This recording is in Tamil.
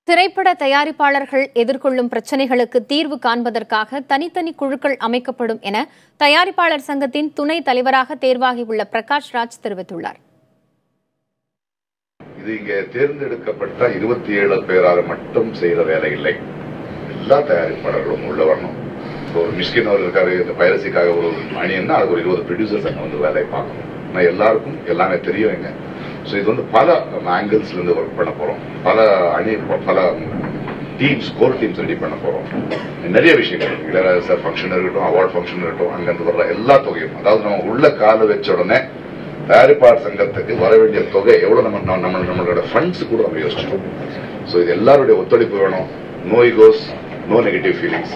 திரைப்பட தயாரிப்பாளர்கள் எதிர்கொள்ளும் பிரச்சினைகளுக்கு தீர்வு காண்பதற்காக தனித்தனி குழுக்கள் அமைக்கப்படும் என தயாரிப்பாளர் சங்கத்தின் துணை தலைவராக தேர்வாகியுள்ள பிரகாஷ் ராஜ் தெரிவித்துள்ளார். இது இங்கே தேர்ந்தெடுக்கப்பட்ட 27 பேரால் மட்டும் செய்த வேலை இல்லை. எல்லா தயாரிப்பாளர்களும் உள்ள வரணும். ஒரு மிஷ்கின் அவர் இருக்காரு, இந்த பைரசிக்காக ஒரு அணின்னா அதுக்கு ஒரு 20 ப்ரொடியூசர்ஸ் அங்கே வந்து வேலையை பார்க்கணும். நான் எல்லாருக்கும் எல்லாமே தெரியுங்க. ஸோ இது வந்து பல ஆங்கிள்ஸ்ல இருந்து ஒர்க் பண்ண போறோம். பல டீம்ஸ், கோர் டீம்ஸ் ரெடி பண்ண போறோம். நிறைய விஷயங்கள் இளையராஜா சார் ஃபங்க்ஷன் இருக்கட்டும், அவார்ட் ஃபங்க்ஷன் இருக்கட்டும், அங்கிருந்து வர்ற எல்லா தொகையும், அதாவது நம்ம உள்ள கால வச்ச உடனே தயாரிப்பாளர் சங்கத்துக்கு வர வேண்டிய தொகை எவ்வளவு நம்மளோட ஃபண்ட்ஸ் கூட நம்ம யோசிச்சிட்டோம். ஸோ இது எல்லாருடைய ஒத்துழைப்பு வேணும். No egos, no negative feelings.